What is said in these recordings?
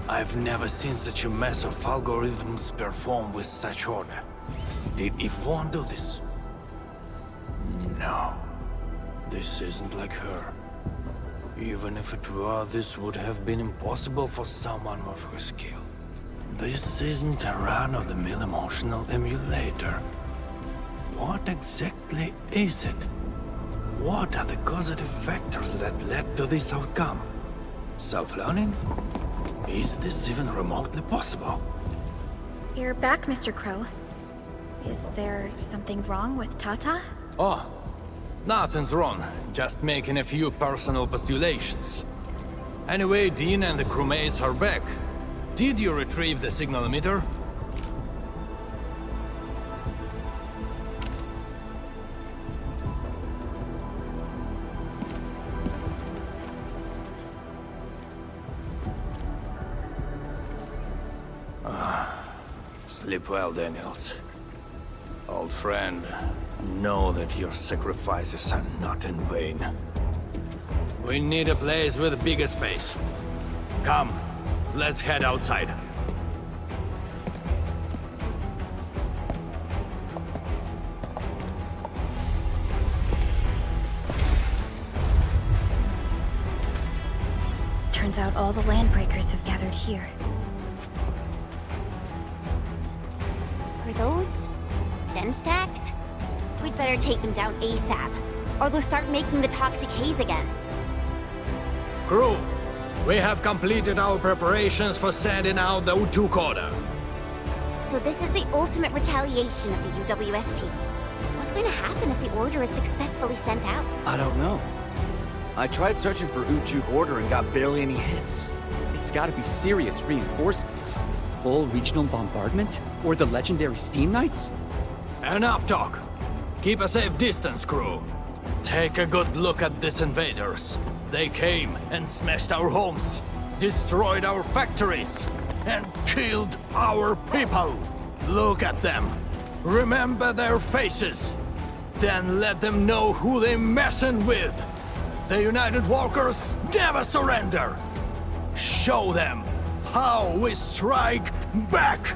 I've never seen such a mess of algorithms perform with such order. Did Yvonne do this? No. This isn't like her. Even if it were, this would have been impossible for someone of her skill. This isn't a run-of-the-mill emotional emulator. What exactly is it? What are the causative factors that led to this outcome? Self-learning? Is this even remotely possible? You're back, Mr. Crow. Is there something wrong with Tata? Oh, nothing's wrong. Just making a few personal postulations. Anyway, Dean and the crewmates are back. Did you retrieve the signal emitter? Sleep well, Daniels. Old friend, know that your sacrifices are not in vain. We need a place with bigger space. Come, let's head outside. Turns out all the landbreakers have gathered here. Are those den stacks? We'd better take them down ASAP, or they'll start making the toxic haze again. Crew, we have completed our preparations for sending out the Utuk order. So this is the ultimate retaliation of the UWST. What's going to happen if the order is successfully sent out? I don't know. I tried searching for Utuk order and got barely any hits. It's gotta be serious reinforcements. Full regional bombardment? Or the legendary Steam Knights? Enough talk. Keep a safe distance, crew. Take a good look at these invaders. They came and smashed our homes, destroyed our factories, and killed our people. Look at them. Remember their faces. Then let them know who they're messing with. The United Walkers never surrender. Show them how we strike back.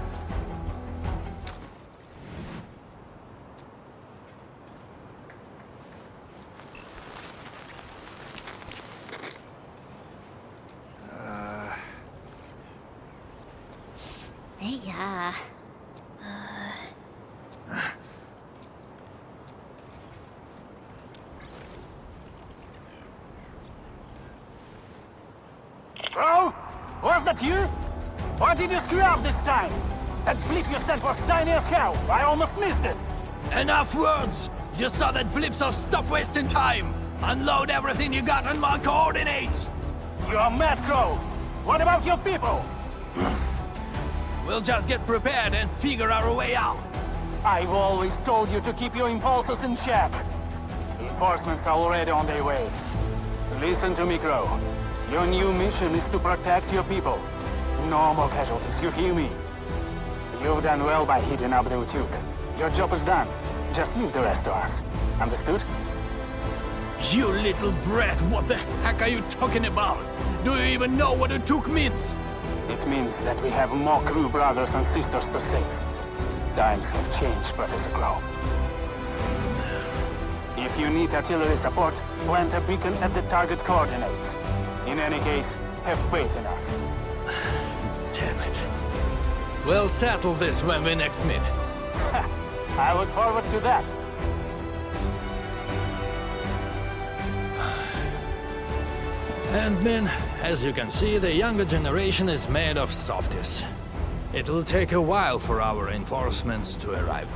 Yeah. Oh? Was that you? Or did you screw up this time? That blip you sent was tiny as hell. I almost missed it. Enough words! You saw that blip, so stop wasting time! Unload everything you got on my coordinates! You are mad, Crow. What about your people? We'll just get prepared and figure our way out. I've always told you to keep your impulses in check. Reinforcements are already on their way. Listen to me, Crow. Your new mission is to protect your people. No more casualties, you hear me? You've done well by heating up the Utuk. Your job is done. Just leave the rest to us. Understood? You little brat, what the heck are you talking about? Do you even know what Utuk means? It means that we have more crew brothers and sisters to save. Times have changed, Professor Crow. If you need artillery support, plant a beacon at the target coordinates. In any case, have faith in us. Damn it. We'll settle this when we next meet. I look forward to that. And men, as you can see, the younger generation is made of softies. It'll take a while for our reinforcements to arrive.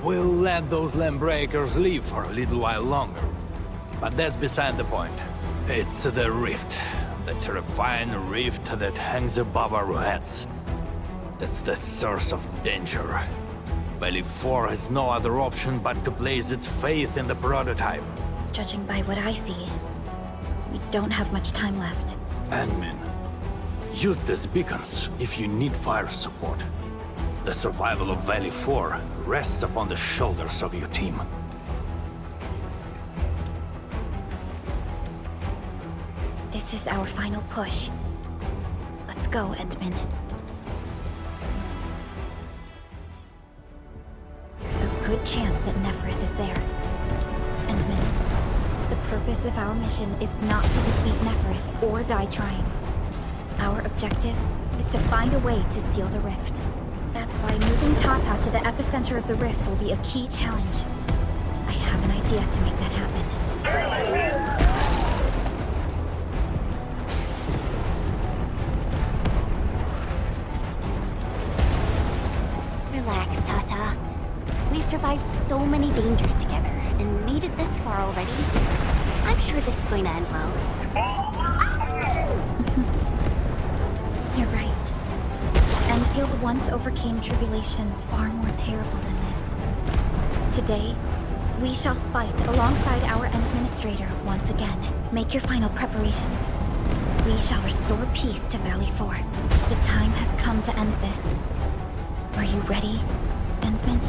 We'll let those landbreakers leave for a little while longer. But that's beside the point. It's the rift. The terrifying rift that hangs above our heads. That's the source of danger. Valley 4 has no other option but to place its faith in the prototype. Judging by what I see, we don't have much time left. Admin, use these beacons if you need fire support. The survival of Valley 4 rests upon the shoulders of your team. This is our final push. Let's Let's go, Endman. There's a good chance that Neferith is there. Endman, the purpose of our mission is not to defeat Neferith or die trying. Our objective is to find a way to seal the rift. That's why moving Tata to the epicenter of the rift will be a key challenge. I have an idea to make that happen. Relax, Tata. We've survived so many dangers together and made it this far already. I'm sure this is going to end well. You're right. Endfield once overcame tribulations far more terrible than this. Today, we shall fight alongside our administrator once again. Make your final preparations. We shall restore peace to Valley 4. The time has come to end this. Are you ready, Endman?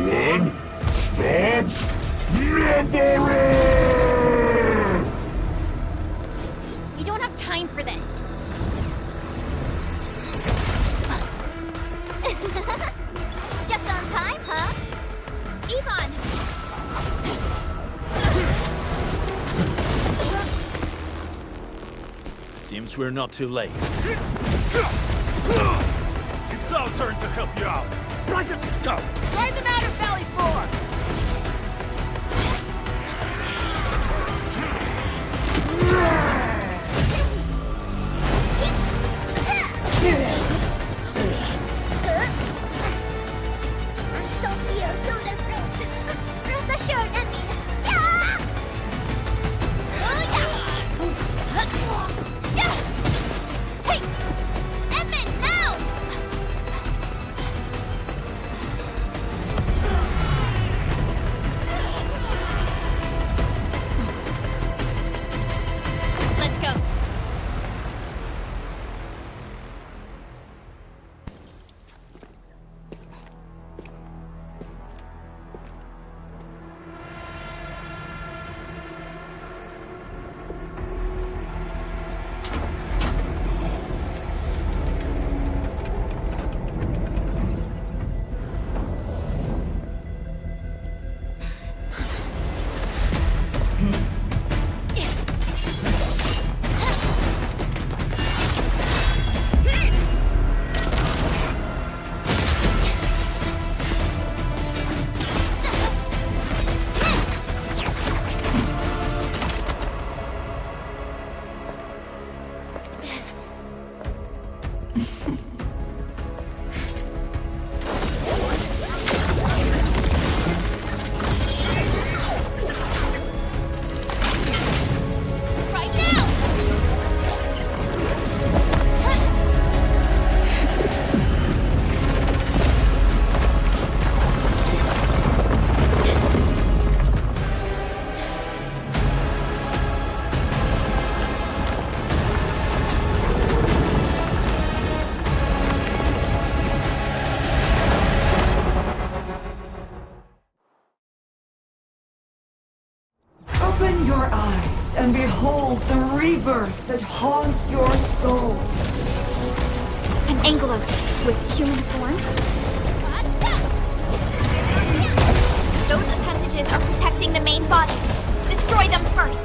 One stops never! We don't have time for this. Just on time, huh? Yvonne! Seems we're not too late. It's our turn to help you out. Right at scope! Find them out of Valley 4! Saltier through their throats. Rest assured, Endman. Yeah! Oh, yeah! Hey! Endman, now! Let's go. Right now! Open your eyes and behold the rebirth that haunts your soul. An Angelos with human form? Those appendages are protecting the main body. Destroy them first.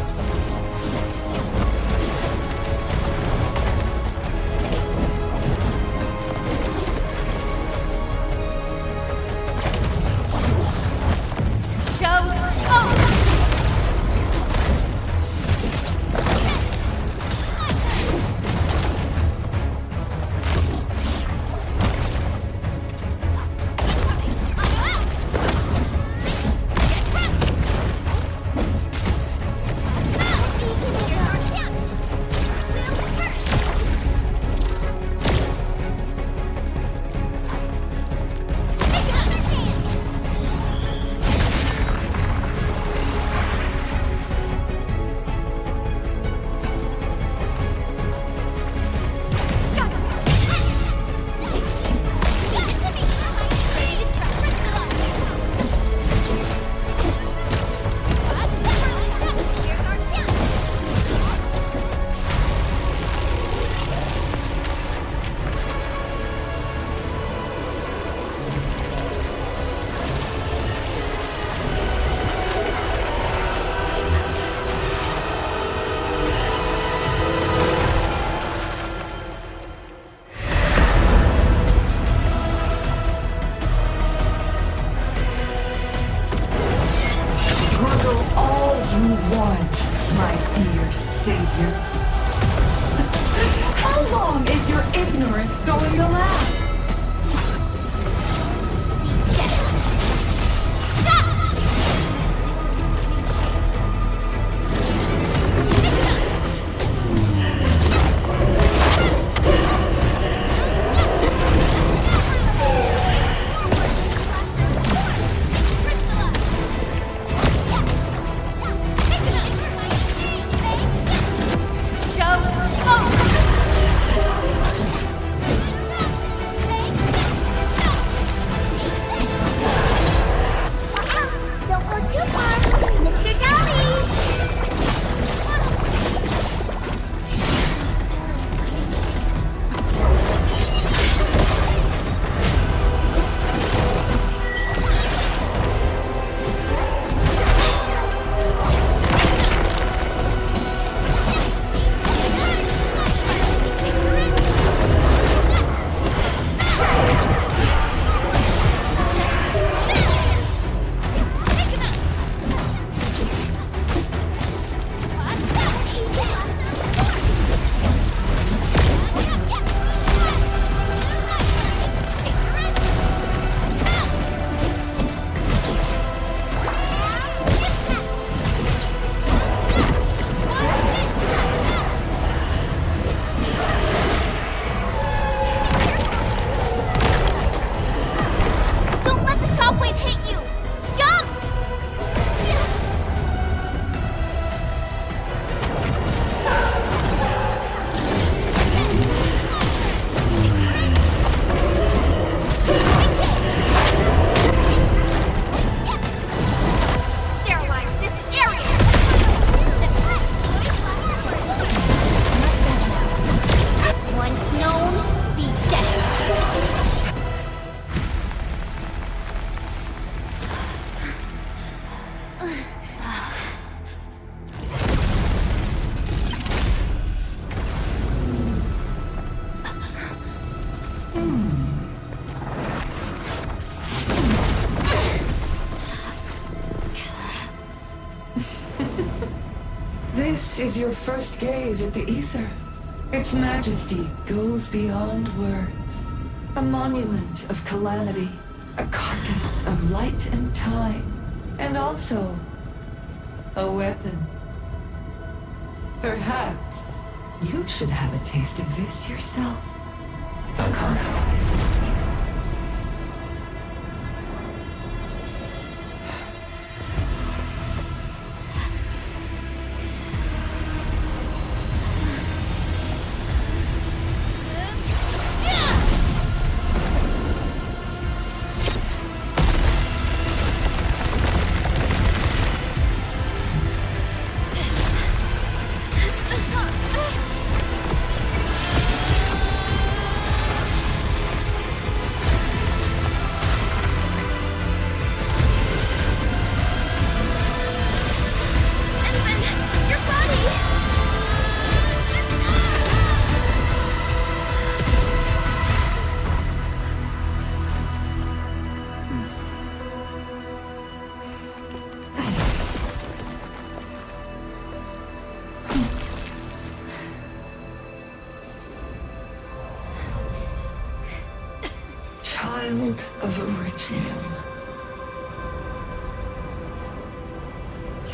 This is your first gaze at the ether. Its majesty goes beyond words. A monument of calamity, a carcass of light and time, and also a weapon. Perhaps you should have a taste of this yourself, Sakana. Child of Originum.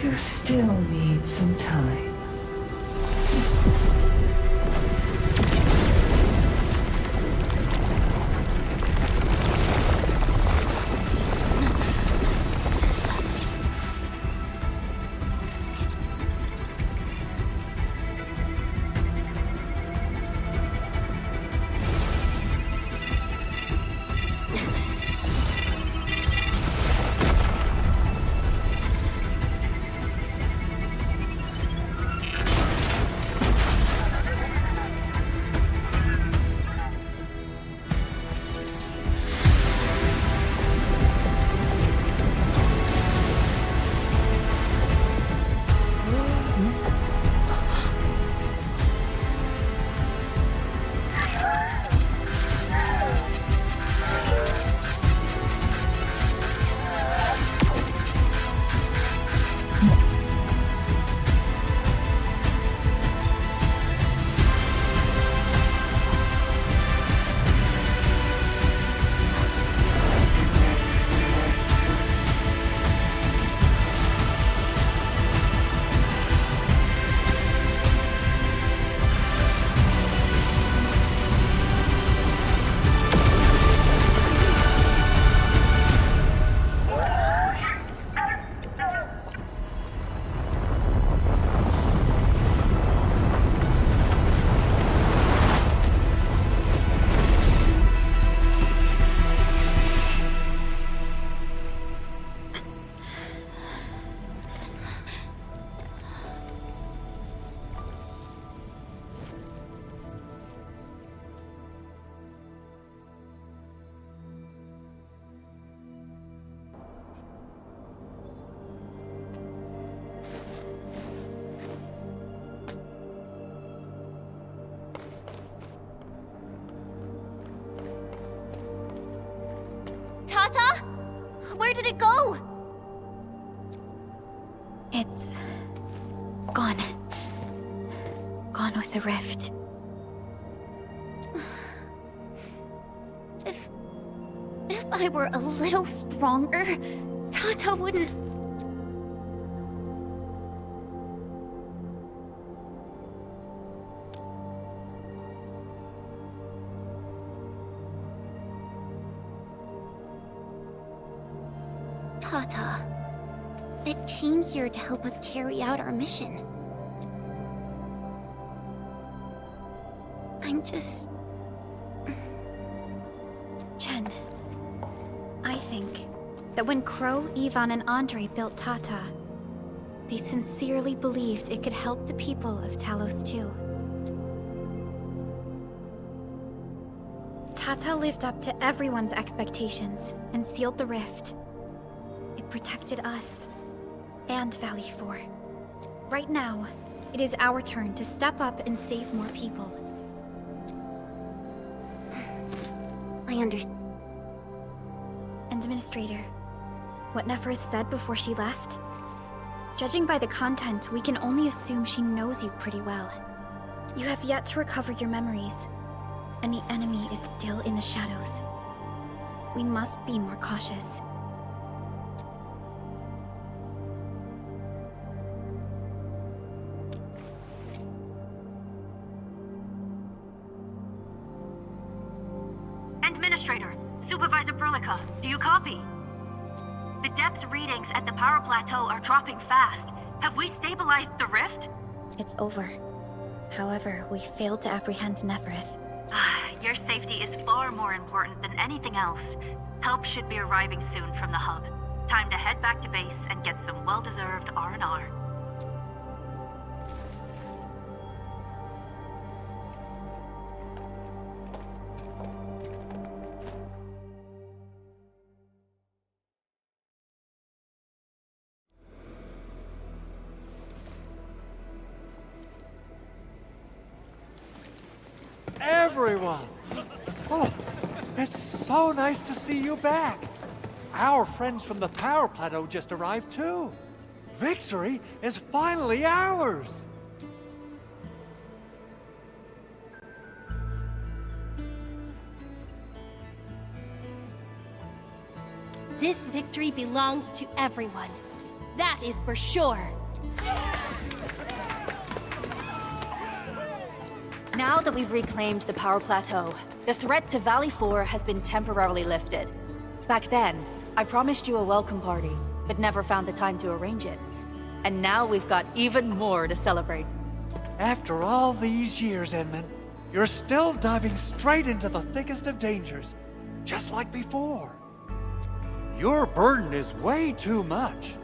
You still need some time. Tata? Where did it go? It's gone. Gone with the rift. If I were a little stronger, Tata wouldn't... Tata, it came here to help us carry out our mission. I'm just... Chen, I think that when Crow, Ivan, and Andre built Tata, they sincerely believed it could help the people of Talos too. Tata lived up to everyone's expectations and sealed the rift. It protected us and Valley 4. Right now, it is our turn to step up and save more people. I understand. Administrator, what Neferth said before she left? Judging by the content, we can only assume she knows you pretty well. You have yet to recover your memories, and the enemy is still in the shadows. We must be more cautious. Administrator, Supervisor Perlica, do you copy? The depth readings at the power plateau are dropping fast. Have we stabilized the rift? It's over. However, we failed to apprehend Nefereth. Your safety is far more important than anything else. Help should be arriving soon from the hub. Time to head back to base and get some well-deserved R&R. Everyone! Oh, it's so nice to see you back. Our friends from the power plateau just arrived too. Victory is finally ours! This victory belongs to everyone. That is for sure. Now that we've reclaimed the power plateau, the threat to Valley 4 has been temporarily lifted. Back then, I promised you a welcome party, but never found the time to arrange it. And now we've got even more to celebrate. After all these years, Edmund, you're still diving straight into the thickest of dangers, just like before. Your burden is way too much.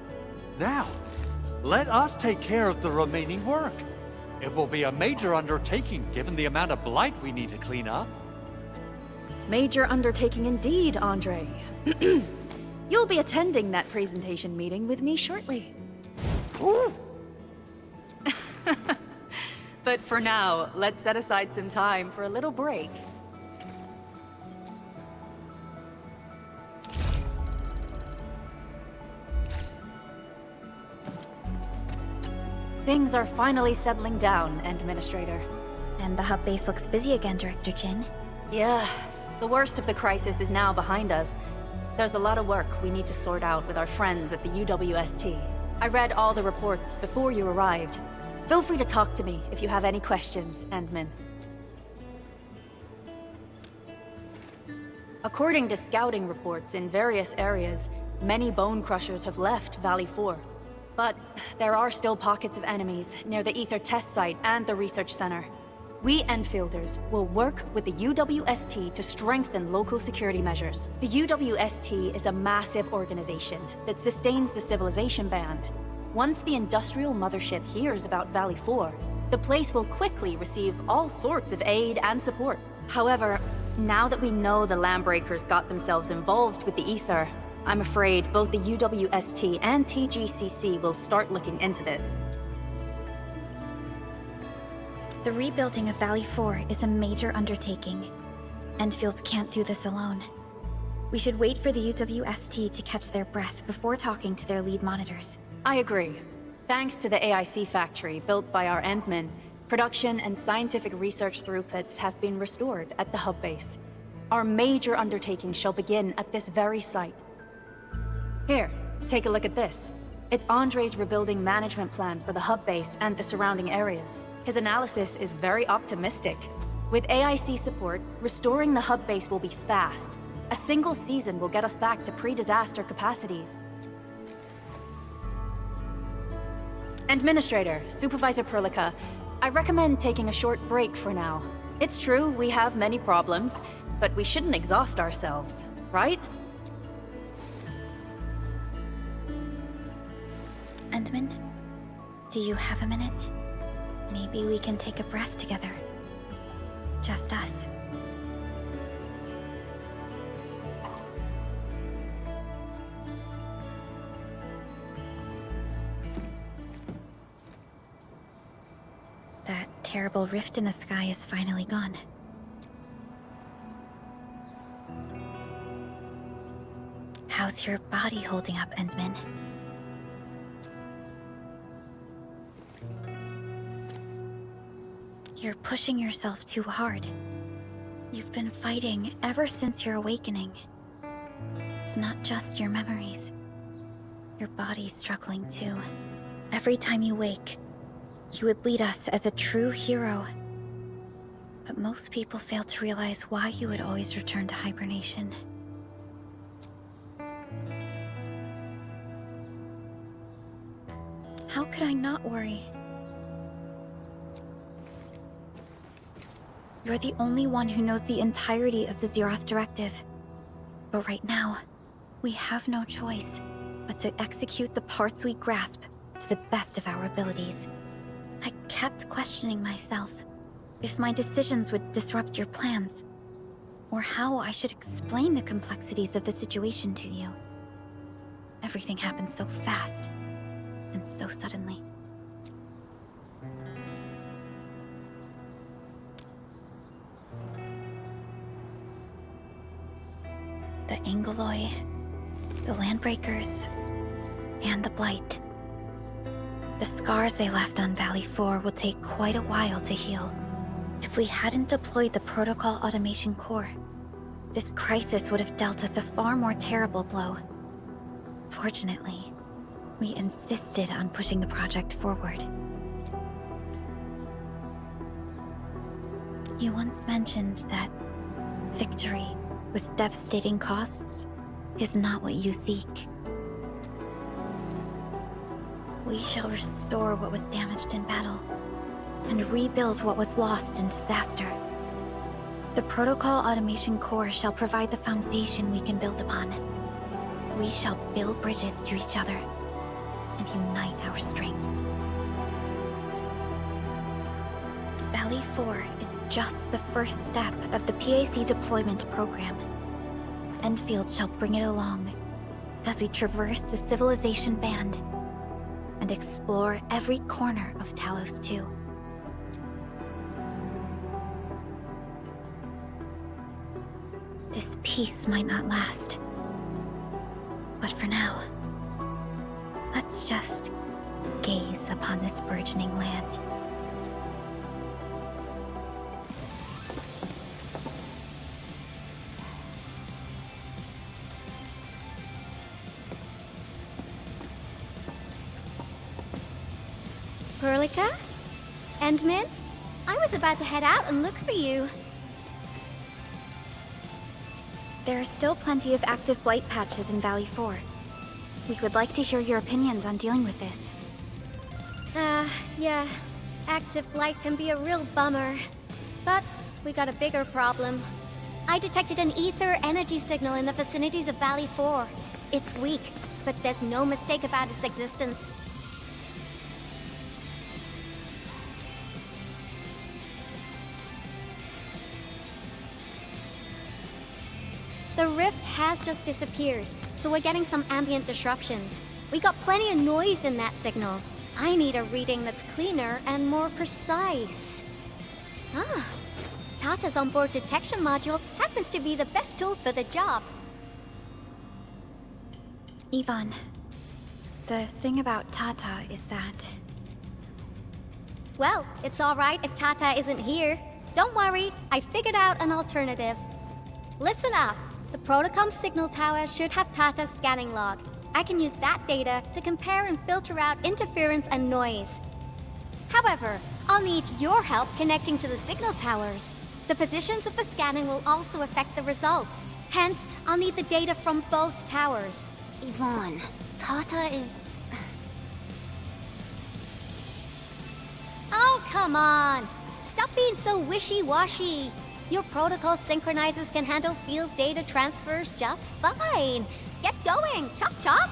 Now, let us take care of the remaining work. It will be a major undertaking given the amount of blight we need to clean up. Major undertaking indeed, Andre. You'll be attending that presentation meeting with me shortly. Ooh. But for now, let's set aside some time for a little break. Things are finally settling down, Administrator. And the hub base looks busy again, Director Jin. Yeah, the worst of the crisis is now behind us. There's a lot of work we need to sort out with our friends at the UWST. I read all the reports before you arrived. Feel free to talk to me if you have any questions, Endman. According to scouting reports in various areas, many bone crushers have left Valley 4. But there are still pockets of enemies near the Ether test site and the research center. We Enfielders will work with the UWST to strengthen local security measures. The UWST is a massive organization that sustains the Civilization Band. Once the industrial mothership hears about Valley 4, the place will quickly receive all sorts of aid and support. However, now that we know the Landbreakers got themselves involved with the Ether, I'm afraid both the UWST and TGCC will start looking into this. The rebuilding of Valley 4 is a major undertaking. Endfields can't do this alone. We should wait for the UWST to catch their breath before talking to their lead monitors. I agree. Thanks to the AIC factory built by our Endmen, production and scientific research throughputs have been restored at the hub base. Our major undertaking shall begin at this very site. Here, take a look at this. It's Andre's rebuilding management plan for the hub base and the surrounding areas. His analysis is very optimistic. With AIC support, restoring the hub base will be fast. A single season will get us back to pre-disaster capacities. Administrator, Supervisor Perlica, I recommend taking a short break for now. It's true, we have many problems, but we shouldn't exhaust ourselves, right? Endman, do you have a minute? Maybe we can take a breath together. Just us. That terrible rift in the sky is finally gone. How's your body holding up, Endman? You're pushing yourself too hard. You've been fighting ever since your awakening. It's not just your memories. Your body's struggling too. Every time you wake, you would lead us as a true hero. But most people fail to realize why you would always return to hibernation. How could I not worry? You're the only one who knows the entirety of the Zeroth Directive. But right now, we have no choice but to execute the parts we grasp to the best of our abilities. I kept questioning myself if my decisions would disrupt your plans, or how I should explain the complexities of the situation to you. Everything happened so fast, and so suddenly. The Angeloi, the Landbreakers, and the Blight. The scars they left on Valley 4 will take quite a while to heal. If we hadn't deployed the Protocol Automation Core, this crisis would have dealt us a far more terrible blow. Fortunately, we insisted on pushing the project forward. You once mentioned that victory with devastating costs is not what you seek. We shall restore what was damaged in battle, and rebuild what was lost in disaster. The Protocol Automation Core shall provide the foundation we can build upon. We shall build bridges to each other, and unite our strengths. Valley 4 is just the first step of the PAC deployment program. Endfield shall bring it along as we traverse the Civilization Band and explore every corner of Talos 2. This peace might not last, but for now, let's just gaze upon this burgeoning land. Perlica? Endman? I was about to head out and look for you. There are still plenty of active blight patches in Valley 4. We would like to hear your opinions on dealing with this. Yeah. Active blight can be a real bummer. But we got a bigger problem. I detected an ether energy signal in the vicinities of Valley 4. It's weak, but there's no mistake about its existence. The rift has just disappeared, so we're getting some ambient disruptions. We got plenty of noise in that signal. I need a reading that's cleaner and more precise. Tata's onboard detection module happens to be the best tool for the job. Yvonne, the thing about Tata is that... Well, it's alright if Tata isn't here. Don't worry, I figured out an alternative. Listen up. The Protocom signal tower should have Tata's scanning log. I can use that data to compare and filter out interference and noise. However, I'll need your help connecting to the signal towers. The positions of the scanning will also affect the results. Hence, I'll need the data from both towers. Yvonne, Tata is... Oh, come on! Stop being so wishy-washy. Your protocol synchronizers can handle field data transfers just fine. Get going, chop chop!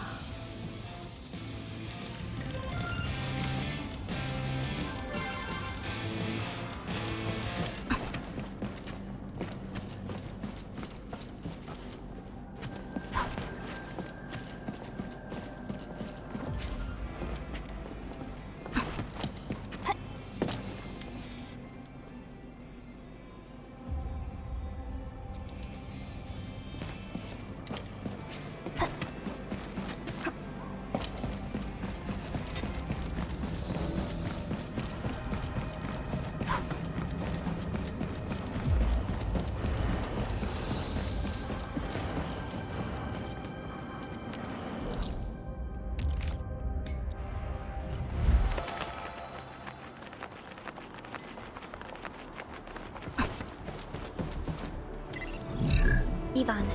Ivan,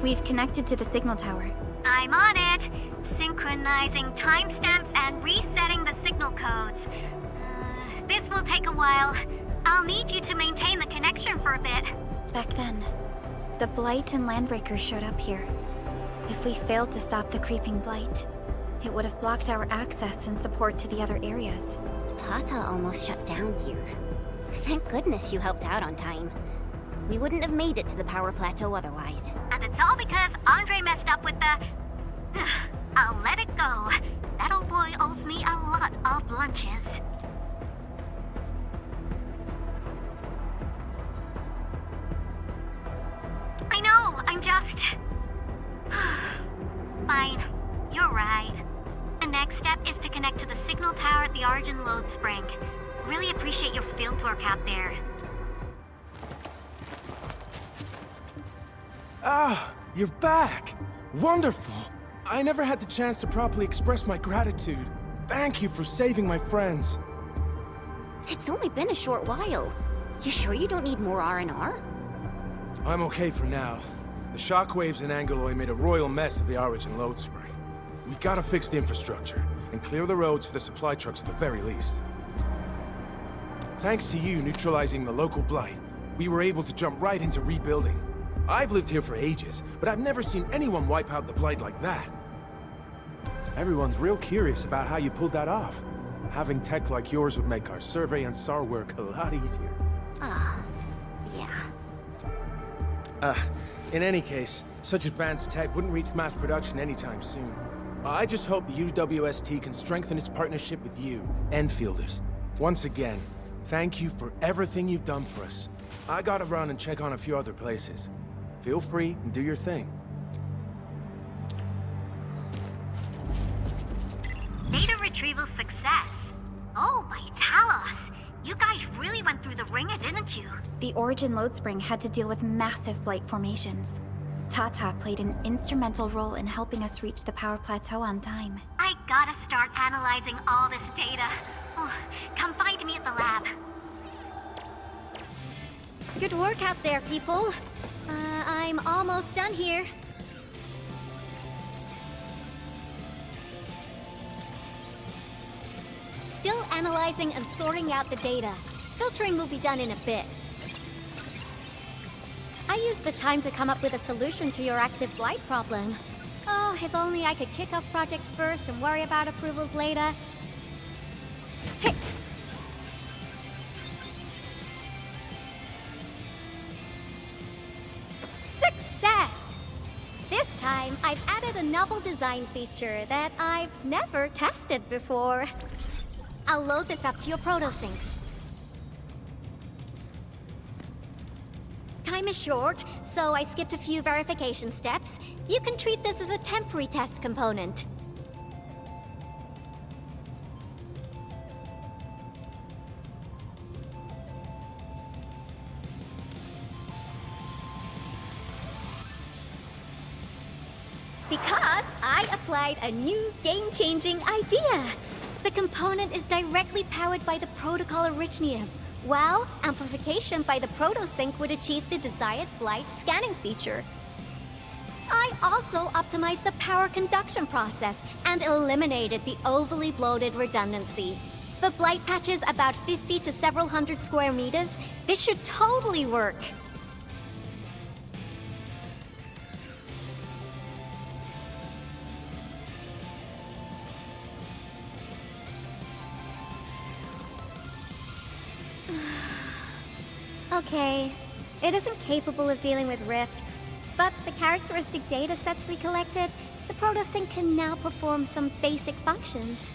we've connected to the signal tower. I'm on it. Synchronizing timestamps and resetting the signal codes. This will take a while. I'll need you to maintain the connection for a bit. Back then, the Blight and Landbreakers showed up here. If we failed to stop the creeping Blight, it would have blocked our access and support to the other areas. Tata almost shut down here. Thank goodness you helped out on time. We wouldn't have made it to the power plateau otherwise. And it's all because Andre messed up with the... I'll let it go. That old boy owes me a lot of lunches. I know, I'm just... Fine, you're right. The next step is to connect to the signal tower at the Origin Load Spring. Really appreciate your field work out there. Ah, you're back! Wonderful! I never had the chance to properly express my gratitude. Thank you for saving my friends. It's only been a short while. You sure you don't need more R&R? I'm okay for now. The shockwaves in Angeloy made a royal mess of the Origin Load Spring. We gotta fix the infrastructure, and clear the roads for the supply trucks at the very least. Thanks to you neutralizing the local blight, we were able to jump right into rebuilding. I've lived here for ages, but I've never seen anyone wipe out the blight like that. Everyone's real curious about how you pulled that off. Having tech like yours would make our survey and SAR work a lot easier. Yeah. In any case, such advanced tech wouldn't reach mass production anytime soon. I just hope the UWST can strengthen its partnership with you, Enfielders. Once again, thank you for everything you've done for us. I gotta run and check on a few other places. Feel free and do your thing. Data retrieval success. Oh, my Talos. You guys really went through the ringer, didn't you? The Origin Load Spring had to deal with massive Blight formations. Tata played an instrumental role in helping us reach the power plateau on time. I gotta start analyzing all this data. Oh, come find me at the lab. Good work out there, people. I'm almost done here. Still analyzing and sorting out the data. Filtering will be done in a bit. I used the time to come up with a solution to your active blight problem. Oh, if only I could kick off projects first and worry about approvals later. Hey! Success! This time, I've added a novel design feature that I've never tested before. I'll load this up to your proto-syncs. Time is short, so I skipped a few verification steps. You can treat this as a temporary test component. Because I applied a new game-changing idea. The component is directly powered by the protocol Originium, while amplification by the protosync would achieve the desired blight scanning feature. I also optimized the power conduction process and eliminated the overly bloated redundancy. For blight patches about 50 to several hundred square meters, this should totally work. Okay, it isn't capable of dealing with rifts, but the characteristic data sets we collected, the protosync can now perform some basic functions.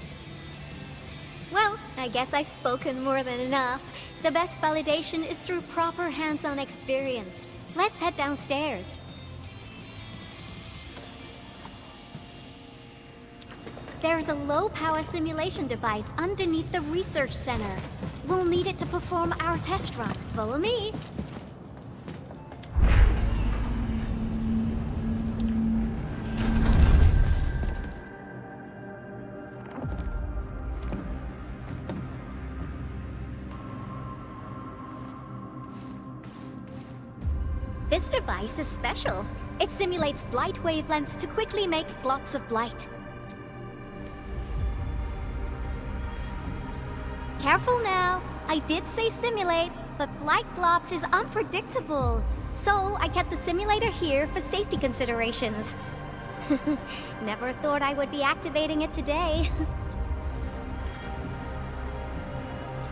Well, I guess I've spoken more than enough. The best validation is through proper hands-on experience. Let's head downstairs. There's a low-power simulation device underneath the research center. We'll need it to perform our test run. Follow me. This device is special. It simulates blight wavelengths to quickly make blobs of blight. Careful now. I did say simulate, but blight blobs is unpredictable. So I kept the simulator here for safety considerations. Never thought I would be activating it today.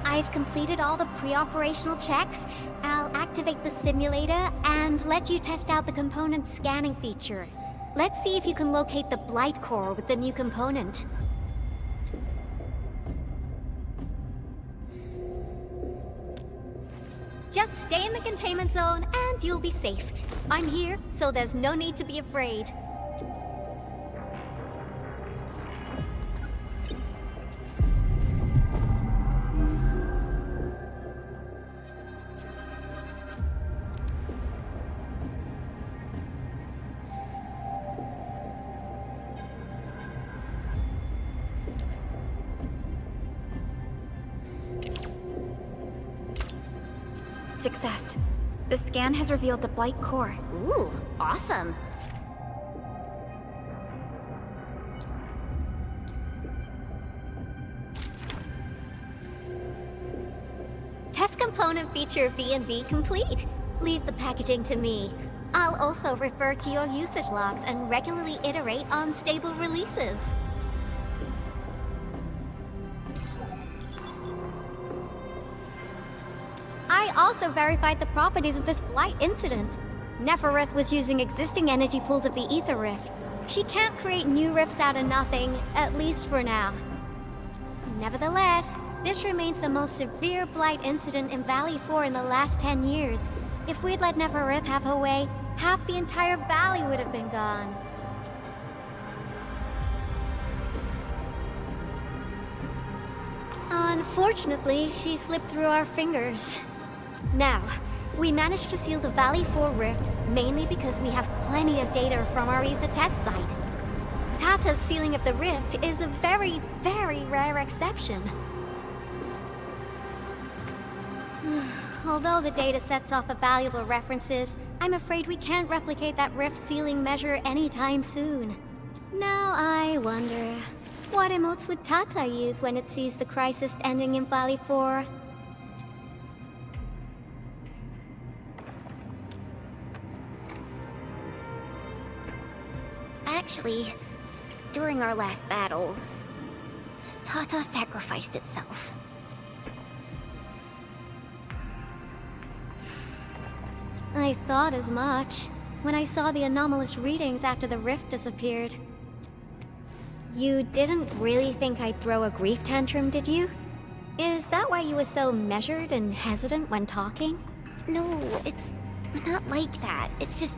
I've completed all the pre-operational checks. I'll activate the simulator and let you test out the component scanning feature. Let's see if you can locate the blight core with the new component. Just stay in the containment zone and you'll be safe. I'm here, so there's no need to be afraid. Success. The scan has revealed the blight core. Ooh, awesome. Test component feature V&V complete. Leave the packaging to me. I'll also refer to your usage logs and regularly iterate on stable releases. I also verified the properties of this blight incident. Nefereth was using existing energy pools of the Ether Rift. She can't create new rifts out of nothing, at least for now. Nevertheless, this remains the most severe blight incident in Valley 4 in the last 10 years. If we'd let Nefereth have her way, half the entire valley would have been gone. Unfortunately, she slipped through our fingers. Now, we managed to seal the Valley 4 rift mainly because we have plenty of data from our Ether test site. Tata's sealing of the rift is a very, very rare exception. Although the data sets off of valuable references, I'm afraid we can't replicate that rift sealing measure anytime soon. Now I wonder, what emotes would Tata use when it sees the crisis ending in Valley 4? Actually, during our last battle, Tata sacrificed itself. I thought as much when I saw the anomalous readings after the rift disappeared. You didn't really think I'd throw a grief tantrum, did you? Is that why you were so measured and hesitant when talking? No, it's not like that. It's just...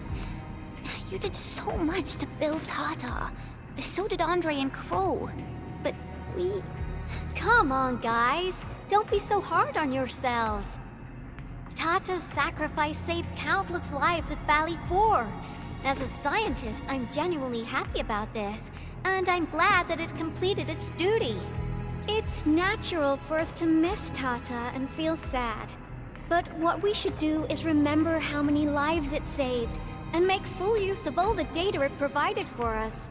you did so much to build Tata. So did Andre and Crow. But we... Come on, guys. Don't be so hard on yourselves. Tata's sacrifice saved countless lives at Valley 4. As a scientist, I'm genuinely happy about this, and I'm glad that it completed its duty. It's natural for us to miss Tata and feel sad. But what we should do is remember how many lives it saved, and make full use of all the data it provided for us.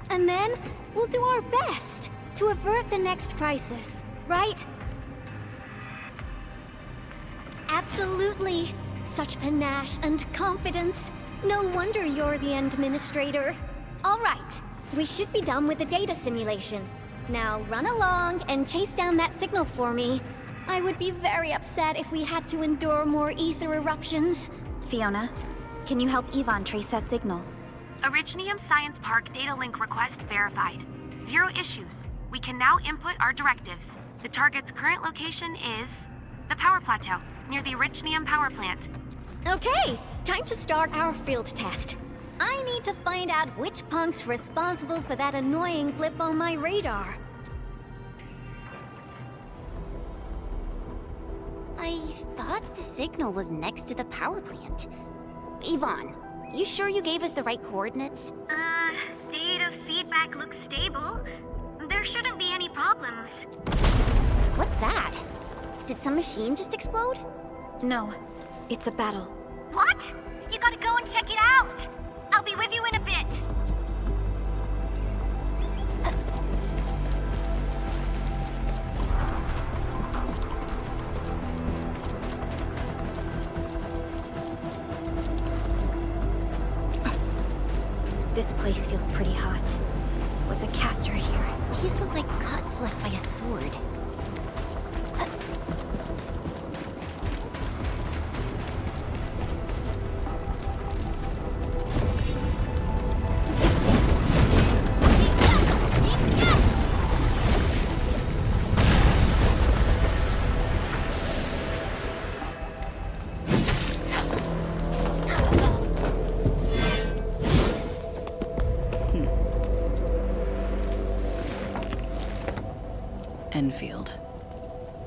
And then, we'll do our best to avert the next crisis, right? Absolutely. Such panache and confidence. No wonder you're the administrator. All right, we should be done with the data simulation. Now run along and chase down that signal for me. I would be very upset if we had to endure more ether eruptions. Fiona, can you help Yvonne trace that signal? Originium Science Park data link request verified. 0 issues. We can now input our directives. The target's current location is the power plateau, near the Originium power plant. Okay, time to start our field test. I need to find out which punk's responsible for that annoying blip on my radar. I thought the signal was next to the power plant. Yvonne, you sure you gave us the right coordinates? Data feedback looks stable. There shouldn't be any problems. What's that? Did some machine just explode? No, it's a battle. What? You gotta go and check it out! I'll be with you in a bit! This place feels pretty hot. Was a caster here? These look like cuts left by a sword. Enfield.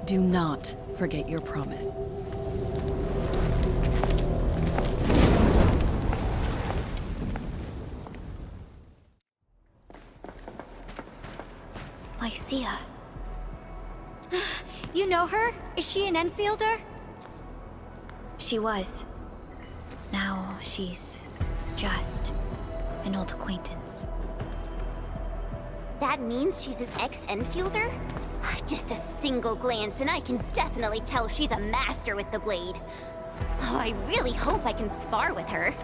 Do not forget your promise. Lycia. You know her? Is she an Enfielder? She was. Now she's just an old acquaintance. That means she's an ex-Enfielder? Just a single glance and I can definitely tell she's a master with the blade. Oh, I really hope I can spar with her.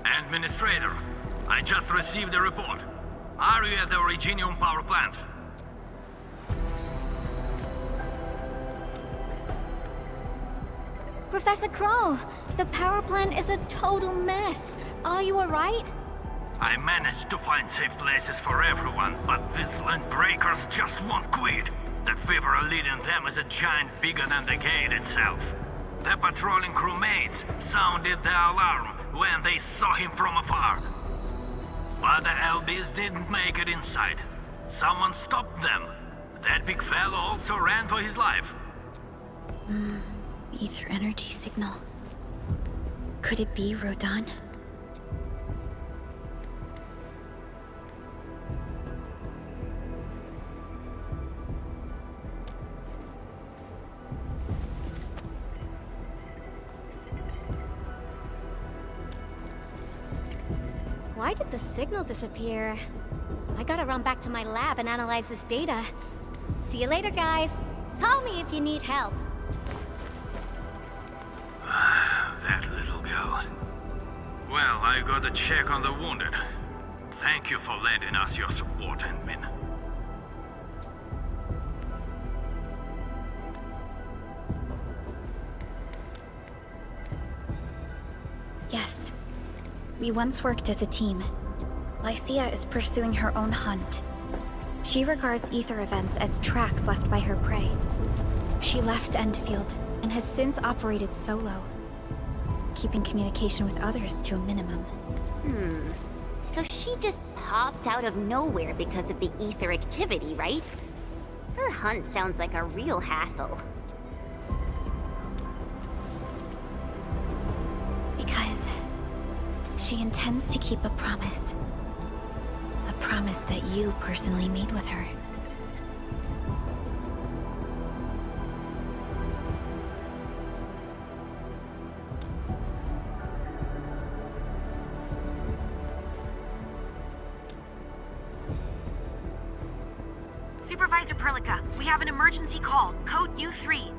Administrator, I just received a report. Are you at the Originium power plant? Professor Crow, the power plant is a total mess. Are you alright? I managed to find safe places for everyone, but these land breakers just won't quit. The fever leading them is a giant bigger than the gate itself. The patrolling crewmates sounded the alarm when they saw him from afar. But the LBs didn't make it inside. Someone stopped them. That big fellow also ran for his life. Ether energy signal. Could it be Rodan? Why did the signal disappear? I gotta run back to my lab and analyze this data. See you later, guys. Call me if you need help. That little girl. Well, I gotta check on the wounded. Thank you for lending us your support, Endmin. Yes. We once worked as a team. Lycia is pursuing her own hunt. She regards ether events as tracks left by her prey. She left Endfield and has since operated solo, keeping communication with others to a minimum. So she just popped out of nowhere because of the ether activity, right? Her hunt sounds like a real hassle. Because she intends to keep a promise. A promise that you personally made with her. Supervisor Perlica, we have an emergency call, code U3.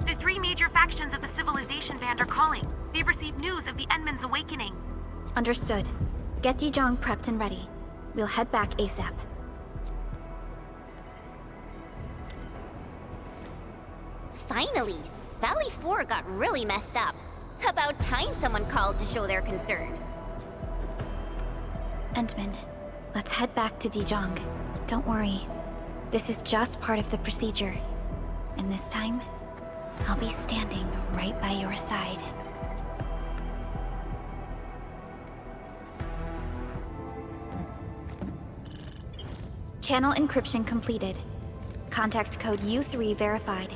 The three major factions of the Civilization Band are calling. They've received news of the Endman's awakening. Understood. Get Dijong prepped and ready. We'll head back ASAP. Finally! Valley 4 got really messed up. About time someone called to show their concern. Endman, let's head back to Dijong. Don't worry. This is just part of the procedure. And this time, I'll be standing right by your side. Channel encryption completed. Contact code U3 verified.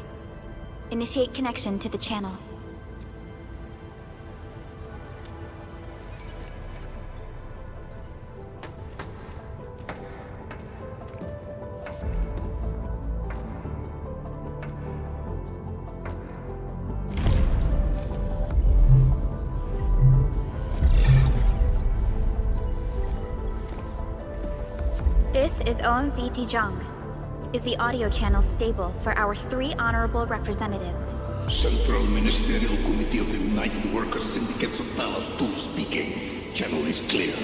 Initiate connection to the channel. This is OMV Dijong. Is the audio channel stable for our 3 honorable representatives? Central Ministerial Committee of the United Workers Syndicates of Talos 2 speaking. Channel is clear.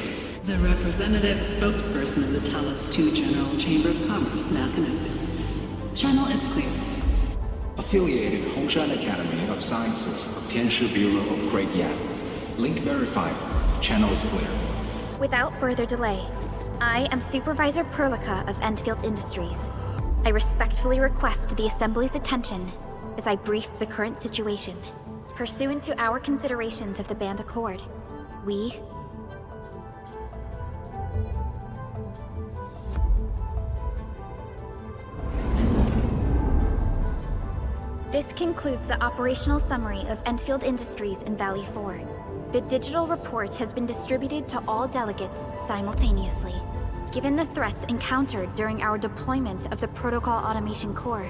The representative spokesperson of the Talos 2 General Chamber of Commerce now connected. Channel is clear. Affiliated Hongshan Academy of Sciences of Tianshi Bureau of Great Yan. Link verified. Channel is clear. Without further delay, I am Supervisor Perlica of Endfield Industries. I respectfully request the Assembly's attention as I brief the current situation. Pursuant to our considerations of the Band Accord, we... This concludes the operational summary of Endfield Industries in Valley 4. The digital report has been distributed to all delegates simultaneously. Given the threats encountered during our deployment of the Protocol Automation Core,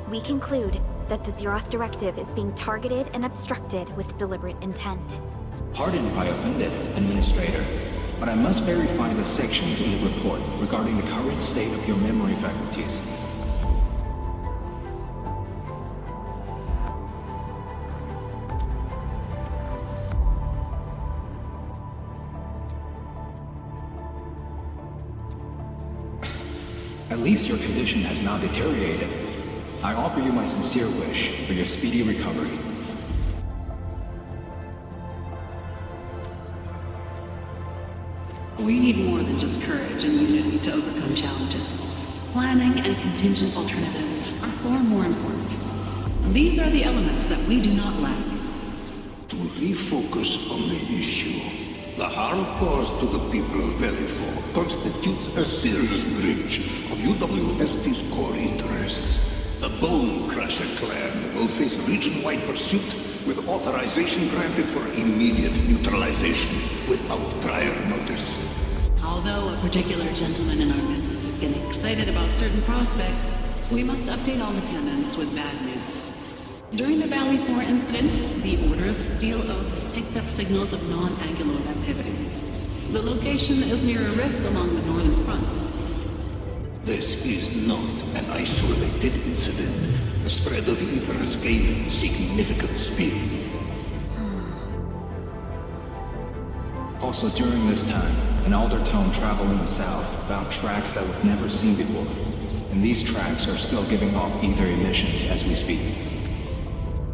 we conclude that the Zeroth Directive is being targeted and obstructed with deliberate intent. Pardon if I offended, Administrator, but I must verify the sections in the report regarding the current state of your memory faculties. At least your condition has not deteriorated. I offer you my sincere wish for your speedy recovery. We need more than just courage and unity to overcome challenges. Planning and contingent alternatives are far more important. These are the elements that we do not lack. To refocus on the issue, the harm caused to the people of Valley 4 constitutes a serious breach of UWST's core interests. The Bone Crusher clan will face region-wide pursuit with authorization granted for immediate neutralization without prior notice. Although a particular gentleman in our midst is getting excited about certain prospects, we must update all attendants with bad news. During the Valley 4 incident, the Order of Steel Oath picked up signals of non-Anguloid activities. The location is near a rift along the northern front. This is not an isolated incident. The spread of ether has gained significant speed. Also during this time, an Aldertone traveling south found tracks that we've never seen before. And these tracks are still giving off ether emissions as we speak.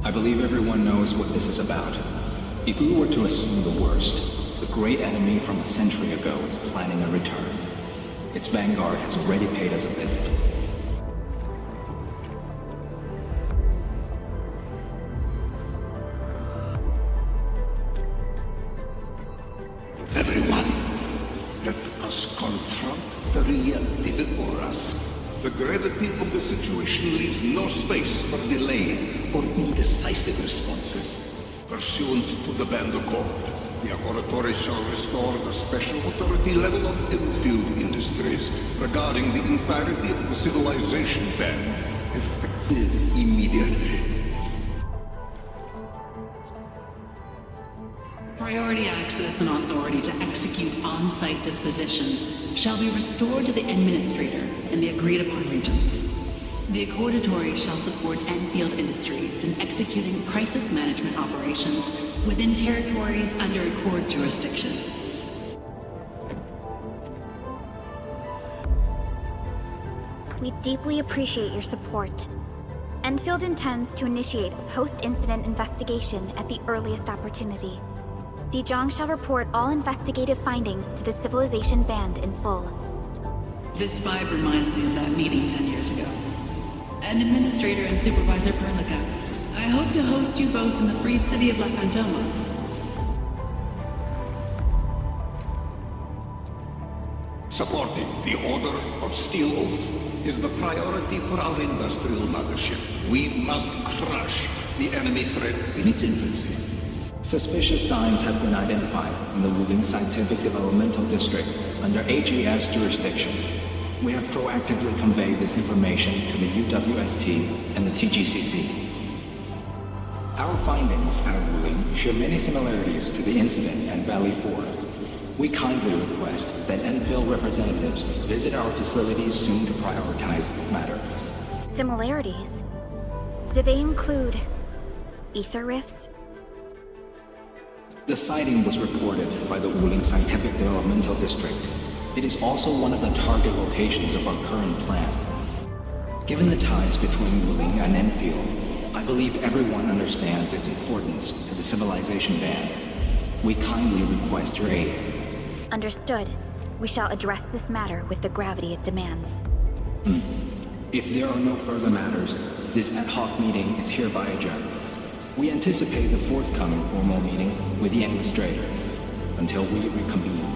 I believe everyone knows what this is about. If we were to assume the worst, the great enemy from a century ago is planning a return. Its vanguard has already paid us a visit. Everyone, let us confront the reality before us. The gravity of the situation leaves no space for delay or indecisive responses. Pursuant to the Band Accord, the Laboratory shall restore the special authority level of Endfield Industries regarding the entirety of the civilization band, effective immediately. Priority access and authority to execute on-site disposition shall be restored to the Administrator in the agreed-upon regions. The Accordatory shall support Endfield Industries in executing crisis management operations within territories under Accord jurisdiction. We deeply appreciate your support. Endfield intends to initiate a post-incident investigation at the earliest opportunity. Dijong shall report all investigative findings to the Civilization Band in full. This vibe reminds me of that meeting 10 years ago. And Administrator and Supervisor Perlica, I hope to host you both in the free city of La Fantoma. Supporting the Order of Steel Oath is the priority for our industrial mothership. We must crush the enemy threat in its infancy. Suspicious signs have been identified in the Wuling Scientific Developmental District under AGS jurisdiction. We have proactively conveyed this information to the UWST and the TGCC. Our findings out of Wuling share many similarities to the incident at Valley 4. We kindly request that Enfield representatives visit our facilities soon to prioritize this matter. Similarities? Do they include ether rifts? The sighting was reported by the Wuling Scientific Developmental District. It is also one of the target locations of our current plan. Given the ties between Wuling and Enfield, I believe everyone understands its importance to the civilization band. We kindly request your aid. Understood. We shall address this matter with the gravity it demands. If there are no further matters, this ad hoc meeting is hereby adjourned. We anticipate the forthcoming formal meeting with the Administrator until we reconvene.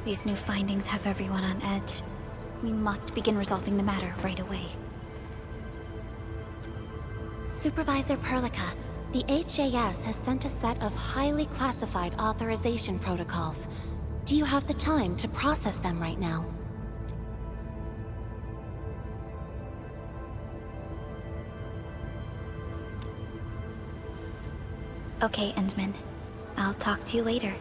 These new findings have everyone on edge. We must begin resolving the matter right away. Supervisor Perlica, the HAS has sent a set of highly classified authorization protocols. Do you have the time to process them right now? Okay, Endman. I'll talk to you later.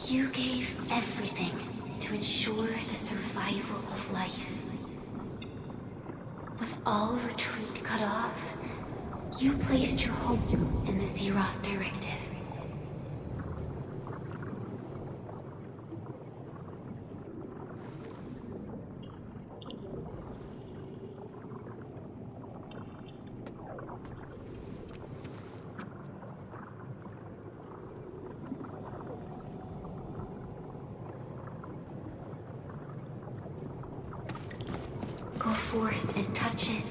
You gave everything to ensure the survival of life. With all retreat cut off, you placed your hope in the Zeroth Directive. Go forth and touch it.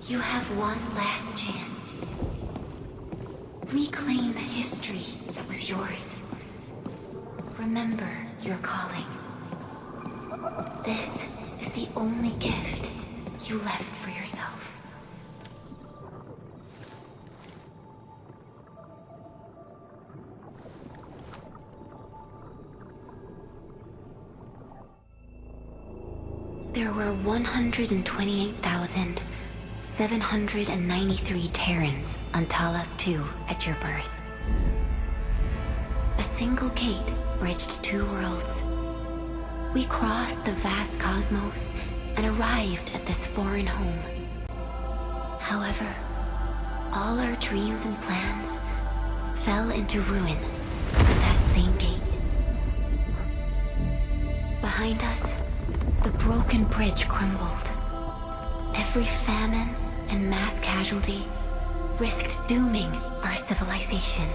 You have one last chance. Reclaim the history that was yours. Remember your calling. This is the only gift you left for yourself. There were 128,793 Terrans on Talos II at your birth. A single gate bridged two worlds. We crossed the vast cosmos and arrived at this foreign home. However, all our dreams and plans fell into ruin at that same gate. Behind us, the broken bridge crumbled. Every famine and mass casualty risked dooming our civilization.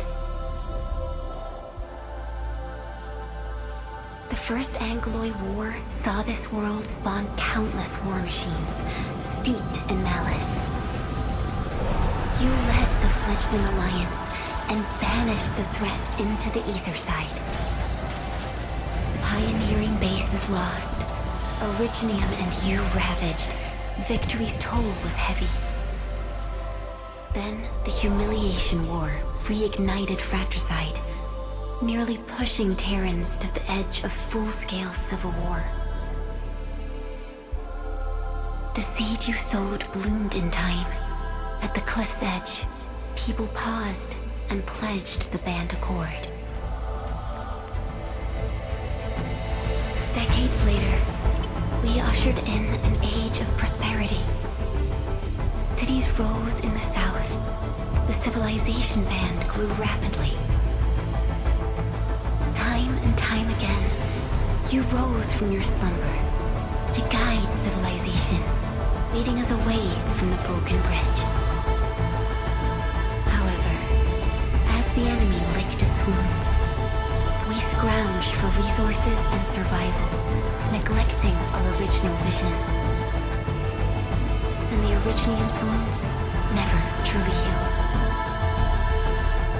The First Angloid War saw this world spawn countless war machines, steeped in malice. You led the fledgling alliance and banished the threat into the ether side. Pioneering bases lost, Originium and you ravaged. Victory's toll was heavy. Then the Humiliation War reignited fratricide, nearly pushing Terrans to the edge of full-scale civil war. The seed you sowed bloomed in time. At the cliff's edge, people paused and pledged the band accord. Decades later, ushered in an age of prosperity. Cities rose in the south. The civilization band grew rapidly. Time and time again, you rose from your slumber to guide civilization, leading us away from the broken bridge. However, as the enemy licked its wounds, we scrounged for resources and survival, neglecting our original vision. And the Originium's wounds never truly healed.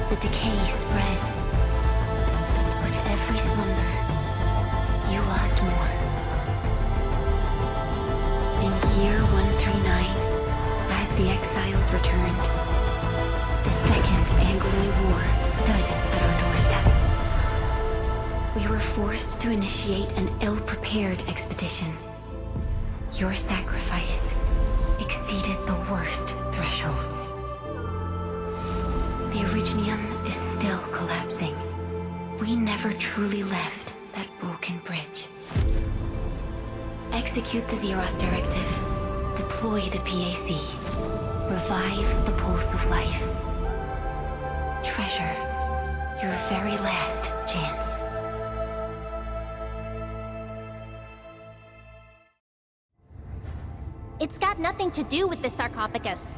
The decay spread. With every slumber, you lost more. In year 139, as the exiles returned, the Second Anglo War stood at our doorstep. We were forced to initiate an ill-prepared expedition. Your sacrifice exceeded the worst thresholds. The Originium is still collapsing. We never truly left that broken bridge. Execute the Zeroth Directive. Deploy the PAC. Revive the Pulse of Life. Treasure your very last chance. It's got nothing to do with the sarcophagus.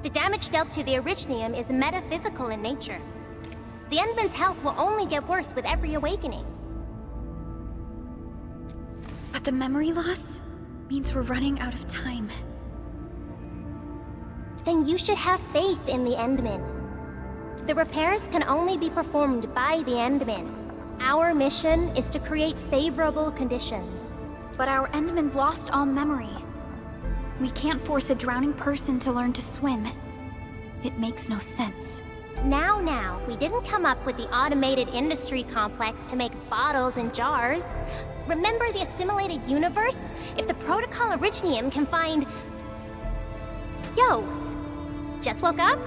The damage dealt to the Originium is metaphysical in nature. The Endman's health will only get worse with every awakening. But the memory loss means we're running out of time. Then you should have faith in the Endman. The repairs can only be performed by the Endman. Our mission is to create favorable conditions. But our Endman's lost all memory. We can't force a drowning person to learn to swim. It makes no sense. Now, we didn't come up with the automated industry complex to make bottles and jars. Remember the assimilated universe? If the Protocol Originium can find... Yo, just woke up?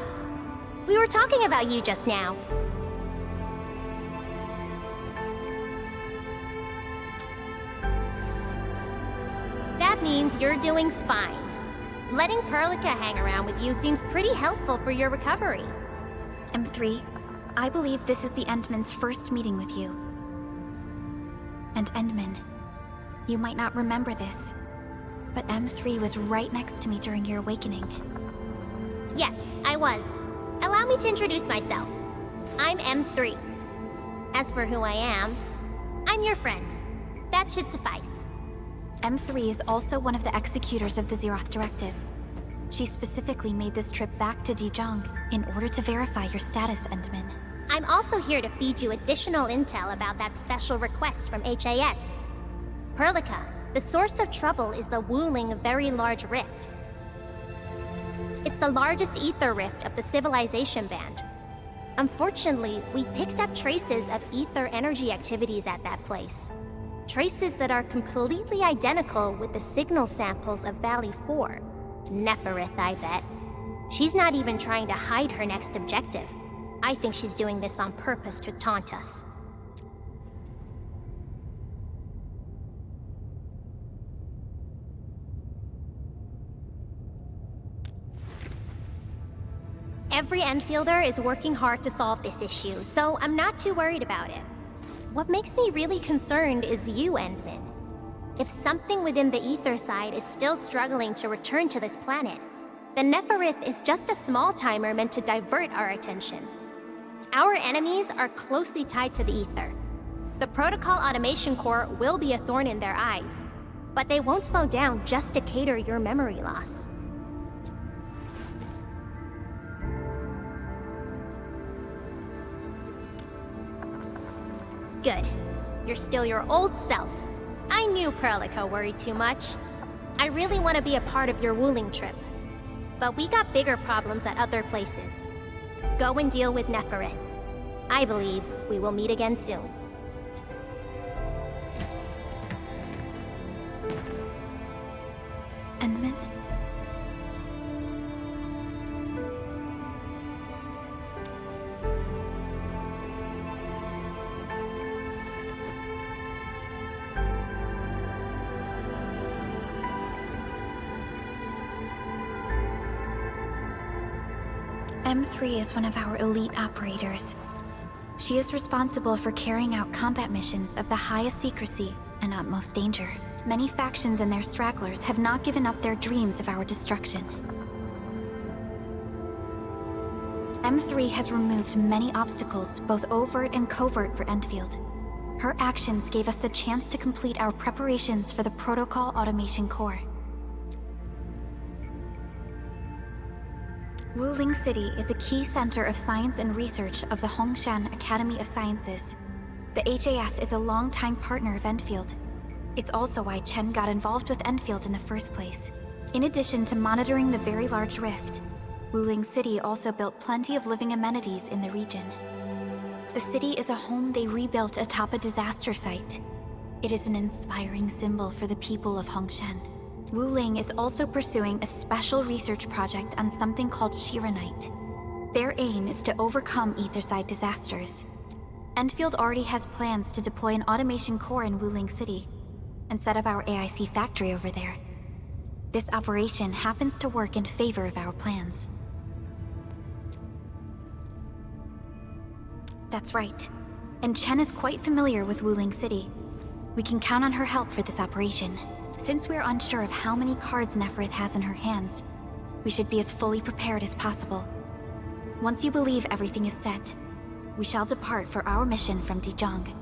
We were talking about you just now. That means you're doing fine. Letting Perlica hang around with you seems pretty helpful for your recovery. M3, I believe this is the Endman's first meeting with you. And Endman, you might not remember this, but M3 was right next to me during your awakening. Yes, I was. Allow me to introduce myself. I'm M3. As for who I am, I'm your friend. That should suffice. M3 is also one of the executors of the Zeroth Directive. She specifically made this trip back to Dijiang in order to verify your status, Endman. I'm also here to feed you additional intel about that special request from HAS. Perlica, the source of trouble is the Wuling Very Large Rift. It's the largest ether rift of the Civilization Band. Unfortunately, we picked up traces of ether energy activities at that place. Traces that are completely identical with the signal samples of Valley 4. Neferith, I bet. She's not even trying to hide her next objective. I think she's doing this on purpose to taunt us. Every Enfielder is working hard to solve this issue, so I'm not too worried about it. What makes me really concerned is you, Endman. If something within the ether side is still struggling to return to this planet, then Neferith is just a small timer meant to divert our attention. Our enemies are closely tied to the ether. The Protocol Automation Core will be a thorn in their eyes, but they won't slow down just to cater your memory loss. Good. You're still your old self. I knew Perlica worried too much. I really want to be a part of your Wuling trip. But we got bigger problems at other places. Go and deal with Neferith. I believe we will meet again soon. Endman? M3 is one of our elite operators. She is responsible for carrying out combat missions of the highest secrecy and utmost danger. Many factions and their stragglers have not given up their dreams of our destruction. M3 has removed many obstacles, both overt and covert, for Endfield. Her actions gave us the chance to complete our preparations for the Protocol Automation Core. Wuling City is a key center of science and research of the Hongshan Academy of Sciences. The HAS is a longtime partner of Endfield. It's also why Chen got involved with Endfield in the first place. In addition to monitoring the very large rift, Wuling City also built plenty of living amenities in the region. The city is a home they rebuilt atop a disaster site. It is an inspiring symbol for the people of Hongshan. Wuling is also pursuing a special research project on something called Shiranite. Their aim is to overcome Etherside disasters. Endfield already has plans to deploy an automation core in Wuling City and set up our AIC factory over there. This operation happens to work in favor of our plans. That's right. And Chen is quite familiar with Wuling City. We can count on her help for this operation. Since we're unsure of how many cards Neferith has in her hands, we should be as fully prepared as possible. Once you believe everything is set, we shall depart for our mission from Dijiang.